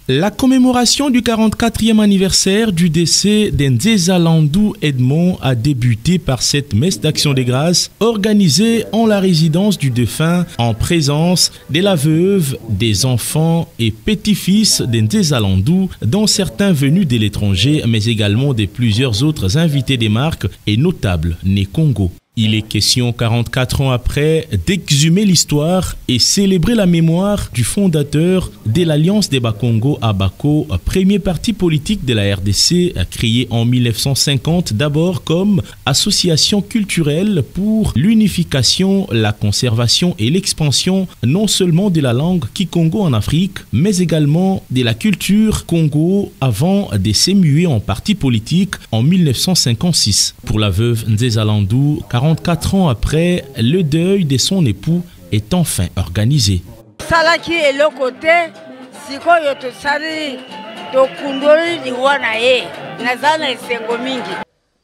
La commémoration du 44e anniversaire du décès d'Nzeza Landou Edmond a débuté par cette messe d'action des grâces organisée en la résidence du défunt en présence de la veuve, des enfants et petits-fils d'Nzeza Landou, dont certains venus de l'étranger, mais également de plusieurs autres invités des marques et notables nés Congo. Il est question, 44 ans après, d'exhumer l'histoire et célébrer la mémoire du fondateur de l'Alliance des Bakongo à Bako, premier parti politique de la RDC, créé en 1950 d'abord comme association culturelle pour l'unification, la conservation et l'expansion non seulement de la langue kikongo en Afrique, mais également de la culture congo avant de s'émuer en parti politique en 1956. Pour la veuve Nzeza Landou, 44 ans après, le deuil de son époux est enfin organisé.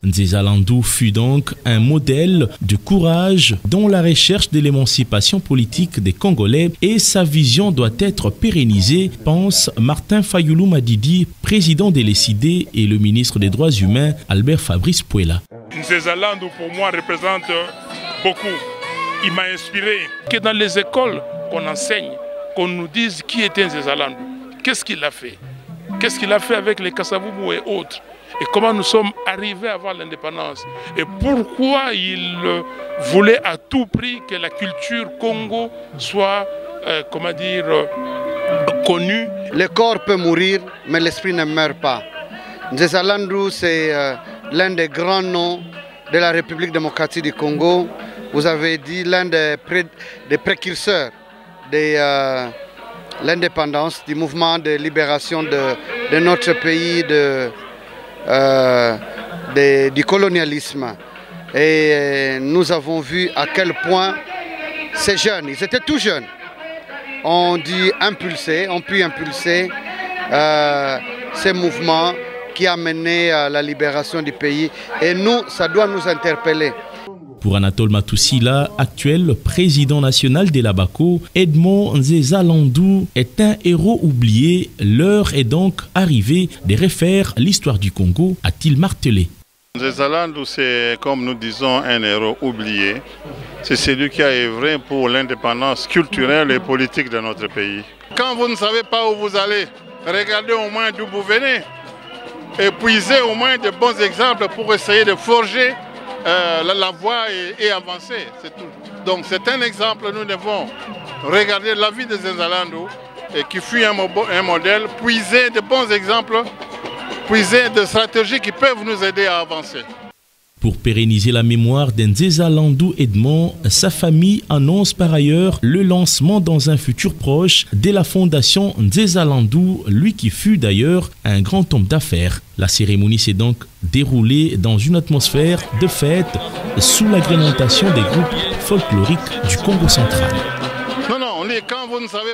Nzeza Landou fut donc un modèle de courage dans la recherche de l'émancipation politique des Congolais et sa vision doit être pérennisée, pense Martin Fayulu Madidi, président de l'ECID, et le ministre des Droits humains Albert Fabrice Puela. Nzeza Landou pour moi représente beaucoup. Il m'a inspiré que dans les écoles qu'on enseigne, qu'on nous dise qui était Nzeza Landou, qu'est-ce qu'il a fait, qu'est-ce qu'il a fait avec les Kasavubu et autres. Et comment nous sommes arrivés à avoir l'indépendance. Et pourquoi il voulait à tout prix que la culture Congo soit, connue. Le corps peut mourir, mais l'esprit ne meurt pas. Nzeza Landou, c'est l'un des grands noms de la République démocratique du Congo. Vous avez dit l'un des précurseurs de l'indépendance, du mouvement de libération de notre pays, du colonialisme. Et nous avons vu à quel point ces jeunes, ils étaient tout jeunes, ont pu impulser ces mouvements qui a mené à la libération du pays. Et nous, ça doit nous interpeller. Pour Anatole Matussila, actuel président national de la Bako, Edmond Nzeza Landou est un héros oublié. L'heure est donc arrivée de refaire l'histoire du Congo, a-t-il martelé. Nzeza Landou, c'est, comme nous disons, un héros oublié. C'est celui qui a œuvré pour l'indépendance culturelle et politique de notre pays. Quand vous ne savez pas où vous allez, regardez au moins d'où vous venez. Et puisez au moins de bons exemples pour essayer de forger la voie et avancer, c'est tout. Donc c'est un exemple, nous devons regarder la vie de Nzeza Landou, qui fut un modèle, puiser de bons exemples, puiser de stratégies qui peuvent nous aider à avancer. Pour pérenniser la mémoire d'Nzeza Landou Edmond, sa famille annonce par ailleurs le lancement dans un futur proche de la fondation Nzeza Landou, lui qui fut d'ailleurs un grand homme d'affaires. La cérémonie s'est donc déroulée dans une atmosphère de fête sous l'agrémentation des groupes folkloriques du Congo central. Non, quand vous ne savez